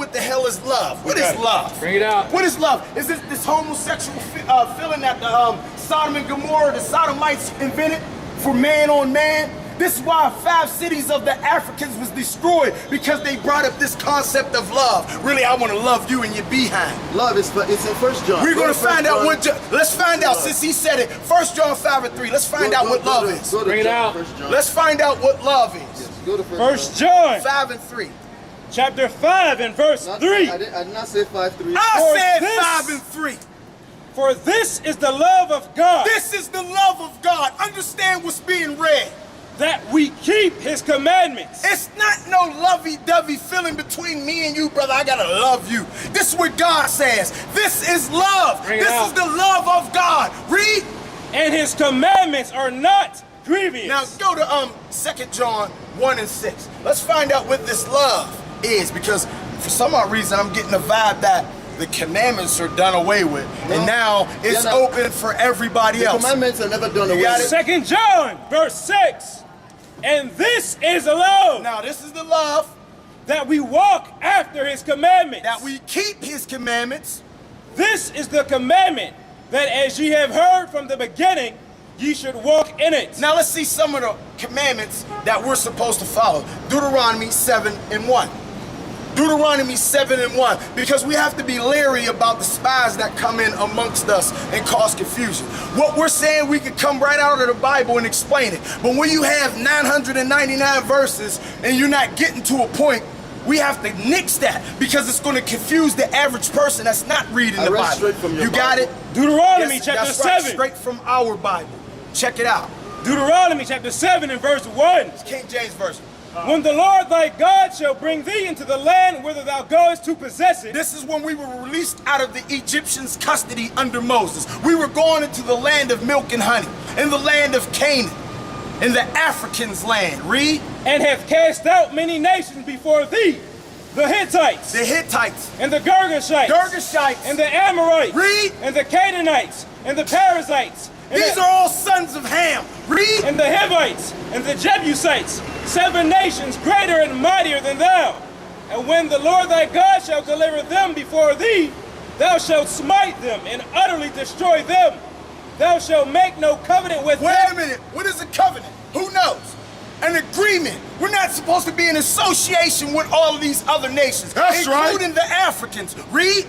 what the hell is love. What is love? Bring it out. What is love? Is this homosexual feeling that the Sodom and Gomorrah, the Sodomites invented for man on man? This is why 5 cities of the Africans was destroyed, because they brought up this concept of love. Really, I want to love you and your behind. Love is it's in 1 John. We're going to find out what. Let's find out, since he said it. 1 John 5:3. Let's find out what love is. Bring it out. Let's find out what love is. Yes, go to 1 John 5:3. chapter 5 and verse 3. I did not say 5:3. I said 5:3. For this is the love of God. This is the love of God. Understand what's being read. That we keep his commandments. It's not no lovey-dovey feeling between me and you, brother. I gotta love you. This is what God says. This is love. This is the love of God. Read. And his commandments are not grievous. Now go to 2 John 1 and 6. Let's find out what this love is, because for some odd reason I'm getting the vibe that the commandments are done away with, and now it's open for everybody else. The commandments are never done away with. 2 John verse 6. And this is love. Now this is the love. That we walk after his commandments. That we keep his commandments. This is the commandment, that as ye have heard from the beginning, ye should walk in it. Now let's see some of the commandments that we're supposed to follow. Deuteronomy 7 and 1. Deuteronomy 7 and 1, because we have to be leery about the spies that come in amongst us and cause confusion. What we're saying, we could come right out of the Bible and explain it. But when you have 999 verses and you're not getting to a point, we have to nix that, because it's going to confuse the average person that's not reading the Bible. Straight from your you got Bible. it? Deuteronomy chapter that's right, 7. straight from our Bible. Check it out. Deuteronomy chapter 7 and verse 1. It's King James Version. When the Lord thy God shall bring thee into the land whither thou goest to possess it. This is when we were released out of the Egyptians' custody under Moses. We were going into the land of milk and honey, in the land of Canaan, in the Africans' land. Read. And hath cast out many nations before thee, the Hittites, The Hittites, and the Girgashites, and the Amorites, Read. and the Canaanites, and the Perizzites. These are all sons of Ham. Read. And the Hivites, and the Jebusites, 7 nations greater and mightier than thou. And when the Lord thy God shall deliver them before thee, thou shalt smite them and utterly destroy them. Thou shalt make no covenant with them. Wait a minute. What is a covenant? Who knows? An agreement. We're not supposed to be in association with all of these other nations, including the Africans. Read.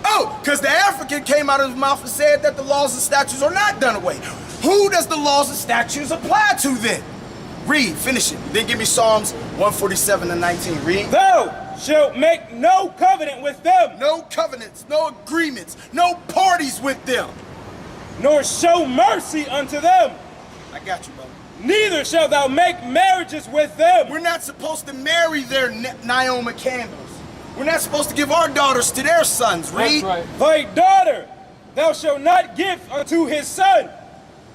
Oh, because the African came out of his mouth and said that the laws and statutes are not done away. Who does the laws and statutes apply to then? Read, finish it. Then give me Psalms 147 and 19. Read. Thou shalt make no covenant with them. No covenants, no agreements, no parties with them. Nor show mercy unto them. I got you, brother. Neither shalt thou make marriages with them. We're not supposed to marry their Naomi candles. We're not supposed to give our daughters to their sons. Read. That's right. Thy daughter thou shalt not give unto his son,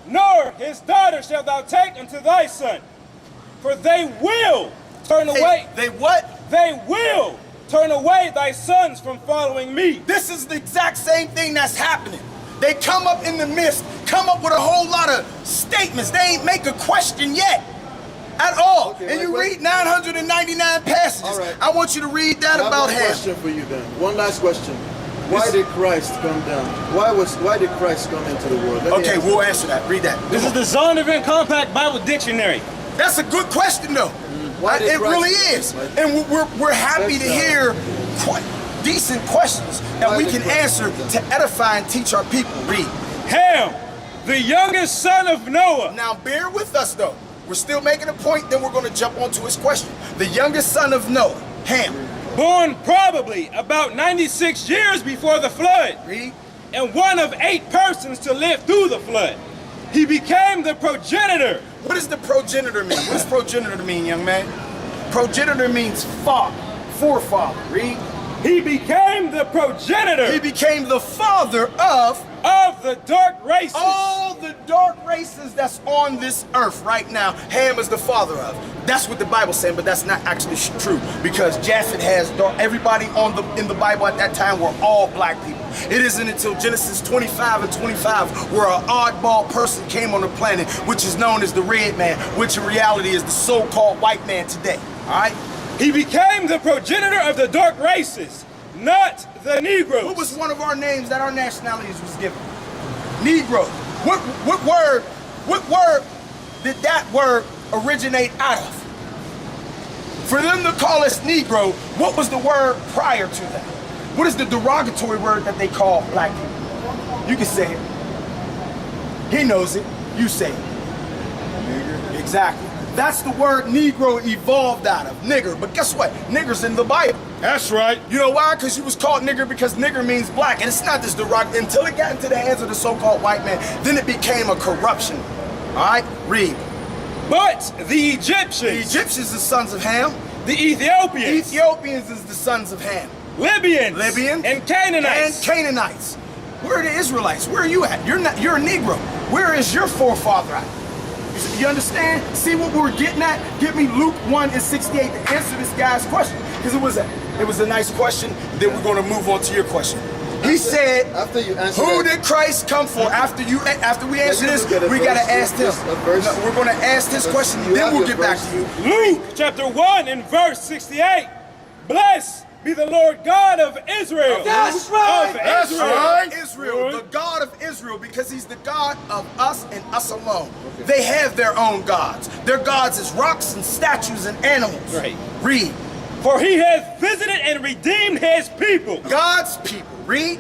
nor his daughter shalt thou take unto thy son. For they will turn away. They what? They will turn away thy sons from following me. This is the exact same thing that's happening. They come up in the midst, come up with a whole lot of statements. They ain't make a question yet. At all. Okay, and you read 999 passages. All right. I want you to read that about one Ham. question for you then. One last question. Why did Christ come down? Why did Christ come into the world? Okay, we'll answer that. Read that. This is the Zondervan Compact Bible Dictionary. That's a good question, though. Why did It Christ really come? is. And we're happy to hear decent questions that we can answer to edify and teach our people. Read. Ham, the youngest son of Noah. Now, bear with us, though. We're still making a point, then we're going to jump onto his question. The youngest son of Noah, Ham. Born probably about 96 years before the flood. Read. And one of 8 persons to live through the flood. He became the progenitor. What does the progenitor mean? What does progenitor mean, young man? Progenitor means father, forefather. Read. He became the progenitor. He became the father of the dark races. all the dark races that's on this earth right now. Ham is the father of. That's what the Bible's saying, but that's not actually true, because Japhet has dark. Everybody in the Bible at that time were all black people. It isn't until Genesis 25 and 25 where an oddball person came on the planet, which is known as the red man, which in reality is the so-called white man today. All right. He became the progenitor of the dark races, not the Negroes. What was one of our names that our nationalities was given? Negro. What word did that word originate out of? For them to call us Negro, what was the word prior to that? What is the derogatory word that they call black people? You can say it. He knows it. You say it. Nigger. Exactly. That's the word Negro evolved out of, nigger. But guess what? Nigger's in the Bible. That's right. You know why? Because you was called nigger because nigger means black. And it's not this derogatory. Until it got into the hands of the so-called white man, then it became a corruption. All right? Read. But the Egyptians. The Egyptians is sons of Ham. The Ethiopians. Ethiopians is the sons of Ham. Libyans. And Canaanites. Where are the Israelites? Where are you at? You're a Negro. Where is your forefather at? You understand? See what we're getting at? Give me Luke 1:68 to answer this guy's question. Because it was a nice question. Then we're going to move on to your question. He said, after you answer who that, did Christ come for? After we answer this, we got to ask him. No, we're going to ask this question, then we'll get back to you. Luke chapter 1 and verse 68. Blessed be the Lord God of Israel. That's right. That's right. Israel, the God of Israel, because he's the God of us and us alone. Okay. They have their own gods. Their gods is rocks and statues and animals. Right. Read. For he hath visited and redeemed his people. God's people. Read.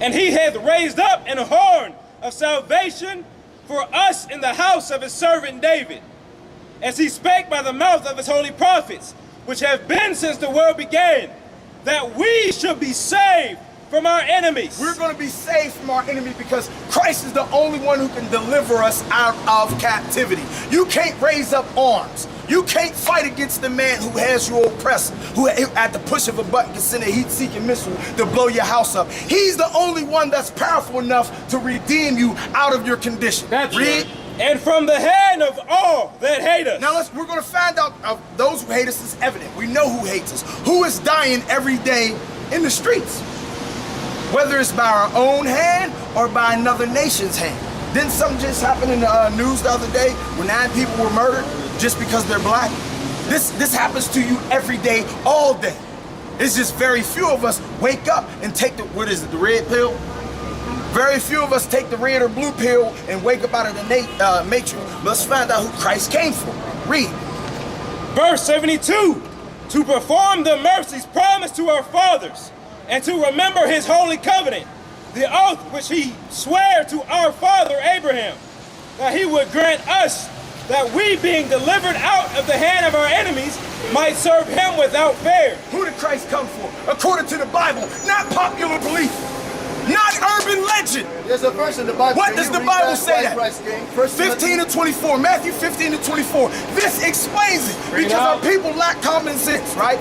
And he hath raised up an horn of salvation for us in the house of his servant David, as he spake by the mouth of his holy prophets, which have been since the world began, that we should be saved from our enemies. We're going to be saved from our enemy because Christ is the only one who can deliver us out of captivity. You can't raise up arms. You can't fight against the man who has you oppressed, who at the push of a button can send a heat-seeking missile to blow your house up. He's the only one that's powerful enough to redeem you out of your condition. That's read. Right. And from the hand of all that hate us. Now we're going to find out of those who hate us is evident. We know who hates us. Who is dying every day in the streets? Whether it's by our own hand or by another nation's hand. Didn't something just happen in the news the other day when 9 people were murdered just because they're black? This happens to you every day, all day. It's just very few of us wake up and take the red pill? Very few of us take the red or blue pill and wake up out of the matrix. Let's find out who Christ came for. Read. Verse 72. To perform the mercies promised to our fathers, and to remember his holy covenant, the oath which he sware to our father Abraham, that he would grant us that we, being delivered out of the hand of our enemies, might serve him without fear. Who did Christ come for? According to the Bible, not popular belief. Not urban legend. There's a verse in the Bible. What does the Bible say that? 15 to 24. Matthew 15 to 24. This explains it. Because our people lack common sense, right?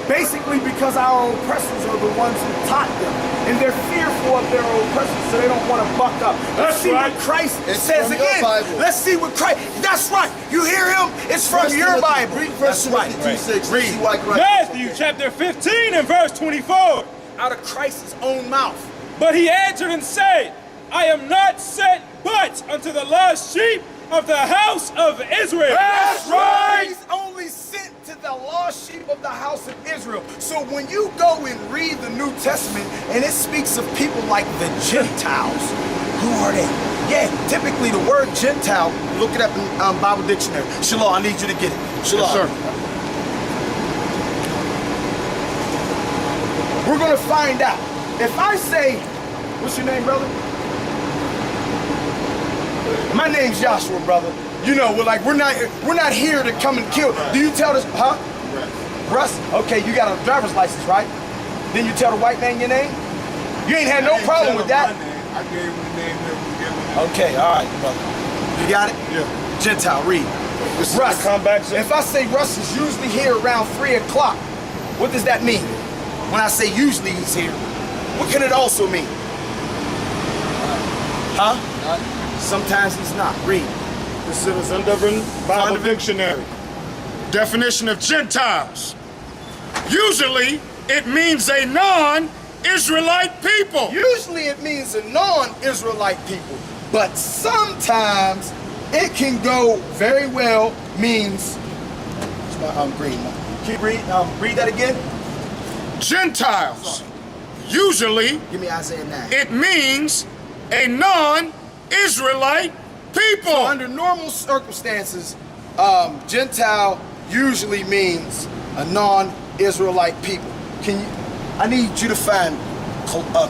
Basically because our oppressors are the ones who taught them. And they're fearful of their oppressors, so they don't want to buck up. Let's see what Christ says again. Let's see what Christ... That's right. You hear him? It's from your Bible. That's right. Read. Matthew chapter 15 and verse 24. Out of Christ's own mouth. But he answered and said, I am not sent but unto the lost sheep of the house of Israel. That's right. He's only sent to the lost sheep of the house of Israel. So when you go and read the New Testament and it speaks of people like the Gentiles, who are they? Yeah, typically the word Gentile, look it up in Bible Dictionary. Shalom, I need you to get it. Shalom. Yes, sir. We're going to find out. If I say, what's your name, brother? My name's Joshua, brother. You know, we're not here to come and kill. Do you tell this, huh? Russ. Okay, you got a driver's license, right? Then you tell the white man your name? You ain't had no problem with that. I gave him the name that was given. Okay, all right, brother. You got it? Yeah. Gentile, read. Russ. If I say Russ is usually here around 3 o'clock, what does that mean? When I say usually he's here, what can it also mean? Huh? Sometimes he's not. Read. This is under Bible Dictionary. Definition of Gentiles. Usually, it means a non-Israelite people. Usually it means a non-Israelite people. But sometimes it can go very well means, it's my green one. Keep read that again. Gentiles. Usually, Give me Isaiah 9. it means a non-Israelite people. So under normal circumstances, Gentile usually means a non-Israelite people. I need you to find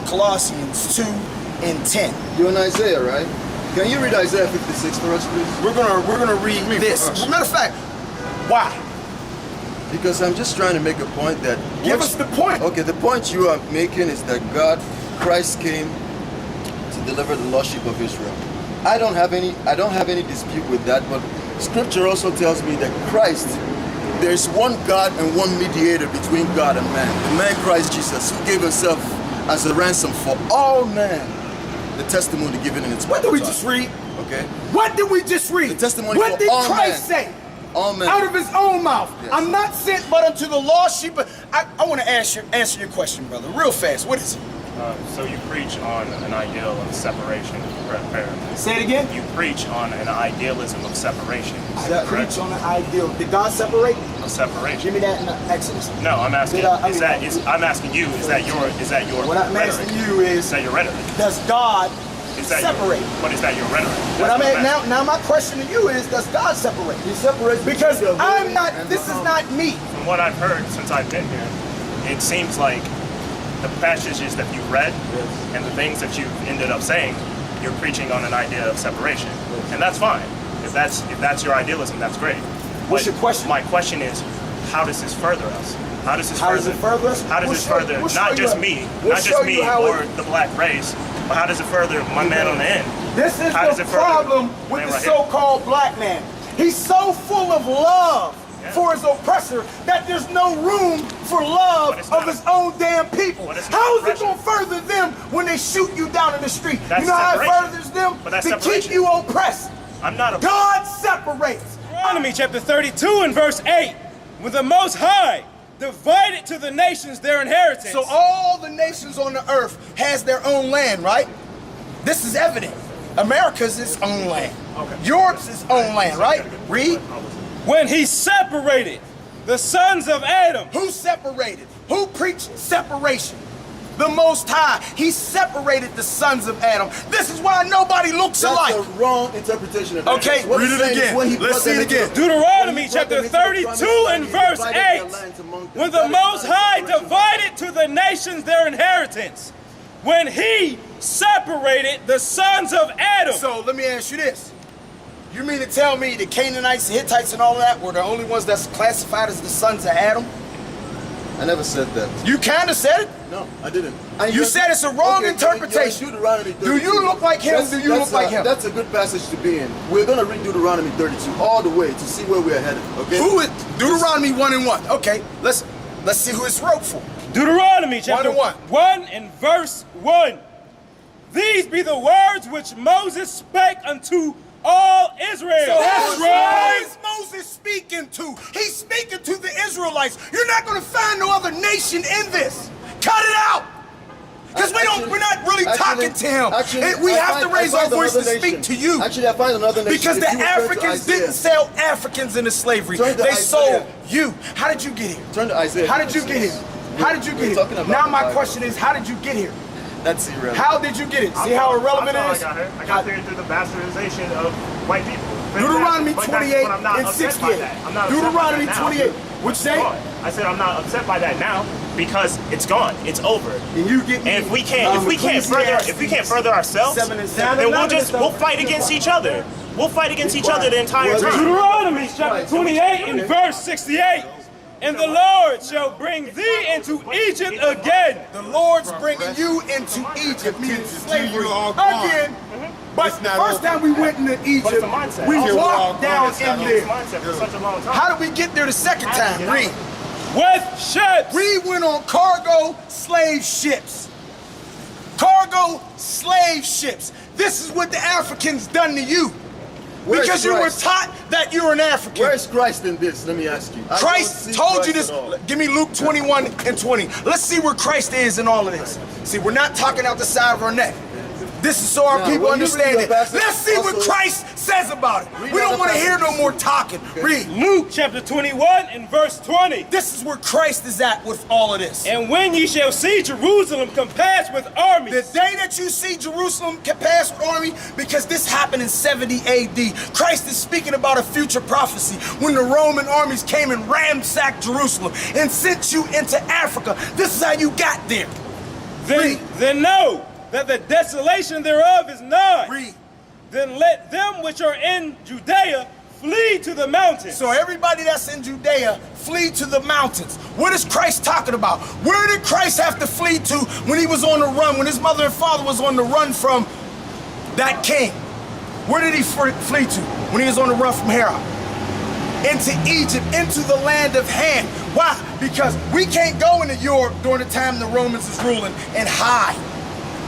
Colossians 2 and 10. You're in Isaiah, right? Can you read Isaiah 56 for us, please? We're gonna read this. for us. Matter of fact, why? Because I'm just trying to make a point that... Give us the point. Okay, the point you are making is that Christ came to deliver the lost sheep of Israel. I don't have any dispute with that, but Scripture also tells me that Christ, there's one God and one mediator between God and man, the man Christ Jesus, who gave himself as a ransom for all men. The testimony given in its What did we just read? Okay. What did we just read? The testimony what for did all Christ men. say? All men. Out of his own mouth. Yes. I'm not sent but unto the lost sheep. I want to answer your question, brother, real fast. What is it? So you preach on an ideal of separation, correct? Say it again. You preach on an idealism of separation. I preach on the ideal. Did God separate? Of separation. Give me that in Exodus. No, I'm asking. I'm asking you. Is that your? What I'm rhetoric? asking you is that your rhetoric? Does God Is that separate? What is that your rhetoric? What I'm That's at now my question to you is, does God separate? He separates Because between the I'm holy not. and This the is wrong. not me. From what I've heard since I've been here, it seems like the passages that you read and the things that you've ended up saying, you're preaching on an idea of separation, and that's fine. If that's your idealism, that's great. What's your question? My question is, how does this further us? How does this How does further? it further us? How does We'll this show you- further we'll show not you just how- me, we'll not show just you me how or it- the black race, but how does it further my man on the end? This is How does the it further problem man with the right here? so-called black man. He's so full of love for his oppressor that there's no room for love But it's of not- his own damn people. But it's not How is it oppression. going to further them when they shoot you down in the street? That's you know how it separation. furthers them? But that's to keep separation. you oppressed. I'm not a God separates. Deuteronomy chapter 32 and verse 8. When the Most High divided to the nations their inheritance. So all the nations on the earth has their own land, right? This is evident. America's its own land. Europe's its own land, right? Read. When he separated the sons of Adam. Who separated? Who preached separation? The Most High. He separated the sons of Adam. This is why nobody looks That's alike. a wrong interpretation of that. Okay, What read he's it saying is again. when he Let's brought see it them into again. the- Deuteronomy when he brought chapter them into the 32 promised and land, he verse divided their 8. lands among them. When the That is Most not High separation. divided to the nations their inheritance. When he separated the sons of Adam. So let me ask you this. You mean to tell me the Canaanites, the Hittites, and all of that were the only ones that's classified as the sons of Adam? I never said that. You kind of said it. No, I didn't. You said it's a wrong Okay, interpretation. you're in Deuteronomy 32. Do you look like him? Do you look like him? That's a good passage to be in. We're going to read Deuteronomy 32 all the way to see where we're headed. Okay. Who is Deuteronomy 1 and 1? Okay, let's see who it's wrote for. Deuteronomy chapter 1 1 and verse 1. These be the words which Moses spake unto all Israel. So That's who right. is Moses speaking to? He's speaking to the Israelites. You're not going to find no other nation in this. Cut it out. Because we're not really talking to him. We have to raise our voice to speak to you. Actually, I find another nation. Because the If you refer to Africans Isaiah- didn't sell Africans into slavery. Turn to They Isaiah. sold you. How did you get here? Turn to Isaiah. How did you get here? How did you We're get talking here? about Now the my Bible. question is, how did you get here? That's irrelevant. How did you get it? See how irrelevant it is? I got there through the bastardization of white people. Deuteronomy But 28 but I'm not and upset by 68. that. I'm not upset by Deuteronomy that now. 28. Which It's say? gone. I said I'm not upset by that now because it's gone. It's over. And you get And if we can't further ourselves, 7 and 7. then we'll fight against each other. We'll fight against each other the entire time. Deuteronomy chapter 28 and verse 68. And the Lord shall bring thee into Egypt again. The Lord's bringing you into Egypt, meaning slavery again. But the first time we went into But Egypt, it's a mindset. we It's walked down in It's there. a mindset for such a long time. How did we get there the second time? Read. With ships. We went on cargo slave ships. Cargo slave ships. This is what the Africans done to you. Where's Because you were Christ? taught that you're an African. Where's Christ in this? Let me ask you. I don't Christ see told you Christ this. at all. Give me Luke 21 and 20. Let's see where Christ is in all of this. See, we're not talking out the side of our neck. This is so our Now, people when you read understand the it. passage, Let's see what also- Christ says about it. Read We don't other want to hear no passages. more talking. Read. Luke chapter 21 and verse 20. This is where Christ is at with all of this. And when ye shall see Jerusalem compassed with armies, The day that you see Jerusalem compassed with army, because this happened in 70 AD. Christ is speaking about a future prophecy when the Roman armies came and ransacked Jerusalem and sent you into Africa. This is how you got there. Read. then know that the desolation thereof is nigh. Read. Then let them which are in Judea flee to the mountains. So everybody that's in Judea, flee to the mountains. What is Christ talking about? Where did Christ have to flee to when he was on the run, when his mother and father was on the run from that king? Where did he flee to when he was on the run from Herod? Into Egypt, into the land of Ham. Why? Because we can't go into Europe during the time the Romans is ruling and hide.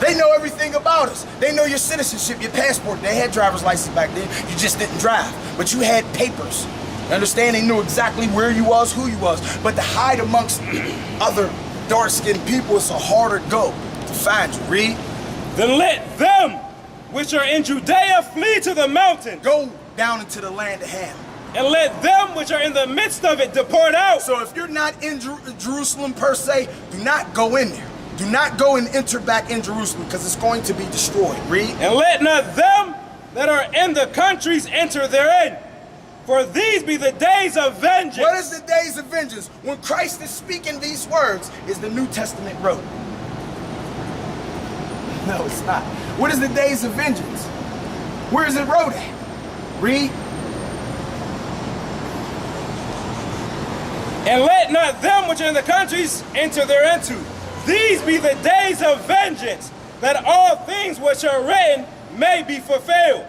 They know everything about us. They know your citizenship, your passport. They had driver's license back then. You just didn't drive, but you had papers. You understand? They knew exactly where you was, who you was. But to hide amongst other dark-skinned people, it's a harder go to find you. Read. Then let them which are in Judea flee to the mountains. Go down into the land of Ham. And let them which are in the midst of it depart out. So if you're not in Jerusalem per se, do not go in there. Do not go and enter back in Jerusalem because it's going to be destroyed. Read. And let not them that are in the countries enter therein. For these be the days of vengeance. What is the days of vengeance? When Christ is speaking these words, is the New Testament wrote. No, it's not. What is the days of vengeance? Where is it wrote at? Read. And let not them which are in the countries enter thereinto. These be the days of vengeance, that all things which are written may be fulfilled.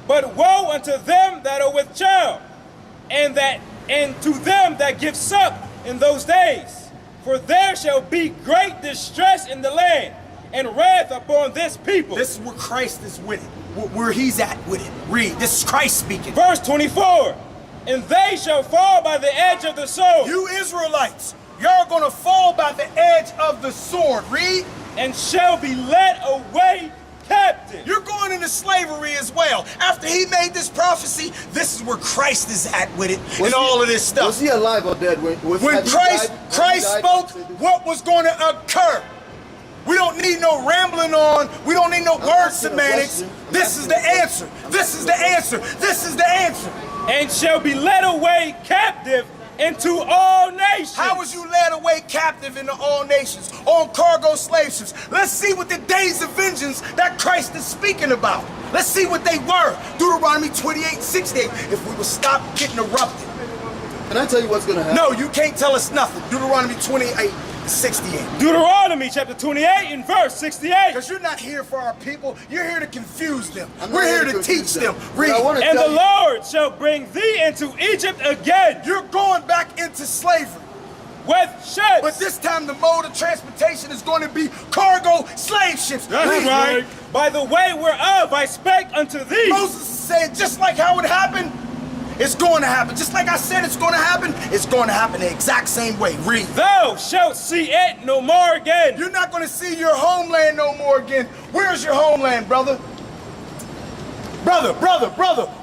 But woe unto them that are with child, and to them that give suck in those days. For there shall be great distress in the land, and wrath upon this people. This is where Christ is with it. Where he's at with it. Read. This is Christ speaking. Verse 24. And they shall fall by the edge of the sword. You Israelites, you're going to fall by the edge of the sword. Read. And shall be led away captive. You're going into slavery as well. After he made this prophecy, this is where Christ is at with it and all of this stuff. Was he alive or dead? When When Christ spoke what was going to occur. We don't need no rambling on. We don't need no word semantics. This is the answer. This is the answer. This is the answer. And shall be led away captive into all nations. How was you led away captive into all nations on cargo slave ships? Let's see what the days of vengeance that Christ is speaking about. Let's see what they were. Deuteronomy 28:68. If we would stop getting erupted. Can I tell you what's going to happen? No, you can't tell us nothing. Deuteronomy 28:68. Deuteronomy chapter 28 and verse 68. Because you're not here for our people. You're here to confuse them. I'm not We're here to confuse teach them. But Read. I wanna And the tell you- Lord shall bring thee into Egypt again You're going back into slavery. with ships. But this time the mode of transportation is going to be cargo slave ships. That's Read. right. By the way whereof I spake unto thee. Moses said, just like how it happened, it's going to happen. Just like I said it's going to happen, it's going to happen the exact same way. Read. Thou shalt see it no more again. You're not going to see your homeland no more again. Where's your homeland, brother? Brother,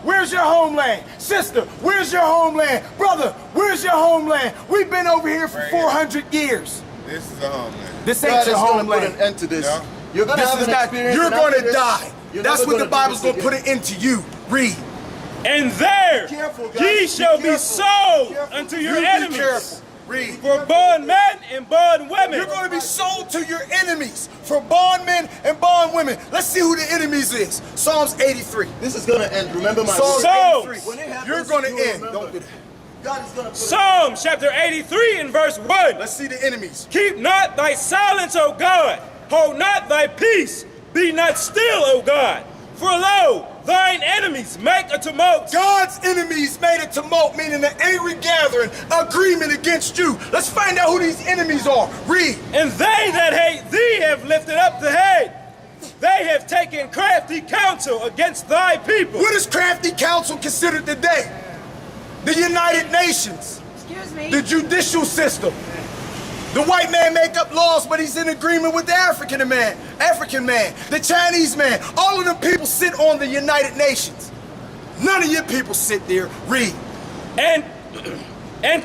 where's your homeland? Sister, where's your homeland? Brother, where's your homeland? We've been over here for 400 years. This is a homeland. This ain't God is your going to put homeland. an end to this. Yeah. You're going to This have is an not, experience. you're and going after to this, die. you're That's never what the do Bible's this going to put again. it into you. Read. And there careful, guys. ye Be shall be careful. sold Be careful. unto your You be enemies. careful. Read. For bondmen and bondwomen. You're going to be sold to your enemies for bondmen and bondwomen. Let's see who the enemies is. Psalms 83. This is going to end. Remember my Psalms Psalms. 83. When it happens, You're going to you will end. remember. Don't do that. God is going to put Psalm chapter 83 and verse 1. Let's see the enemies. Keep not thy silence, O God. Hold not thy peace. Be not still, O God. For lo, thine enemies make a tumult. God's enemies made a tumult, meaning an angry gathering, agreement against you. Let's find out who these enemies are. Read. And they that hate thee have lifted up the head. They have taken crafty counsel against thy people. What is crafty counsel considered today? The United Nations, Excuse me. the judicial system, The white man make up laws, but he's in agreement with the African man, the Chinese man. All of them people sit on the United Nations. None of your people sit there, read. And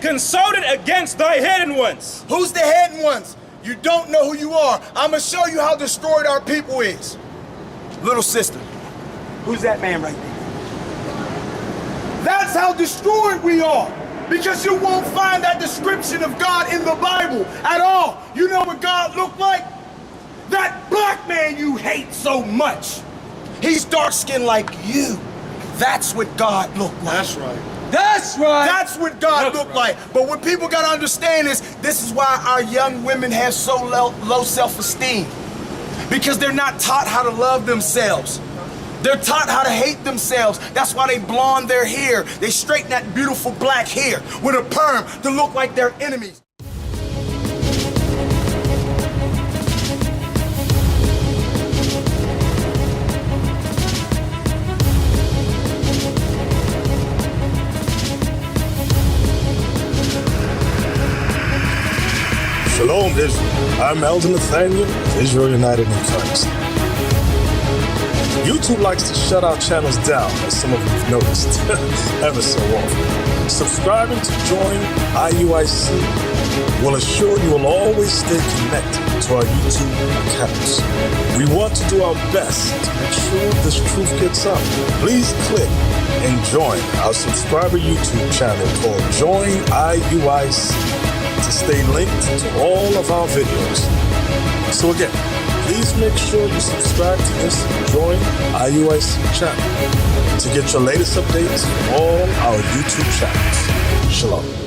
consulted against thy hidden ones. Who's the hidden ones? You don't know who you are. I'm gonna show you how destroyed our people is. Little sister, who's that man right there? That's how destroyed we are. Because you won't find that description of God in the Bible at all. You know what God looked like? That black man you hate so much. He's dark-skinned like you. That's what God looked like. That's right. That's right. That's what God looked like. But what people gotta understand is this is why our young women have so low self-esteem. Because they're not taught how to love themselves. They're taught how to hate themselves. That's why they blonde their hair. They straighten that beautiful black hair with a perm to look like their enemies. Shalom, Israel. I'm Elder Nathaniel of Israel United in Christ. YouTube likes to shut our channels down, as some of you have noticed, ever so often. Subscribing to join IUIC will assure you will always stay connected to our YouTube accounts. We want to do our best to make sure this truth gets out. Please click and join our subscriber YouTube channel called Join IUIC to stay linked to all of our videos. So again, please make sure you subscribe to this Join IUIC channel to get your latest updates from all our YouTube channels. Shalom.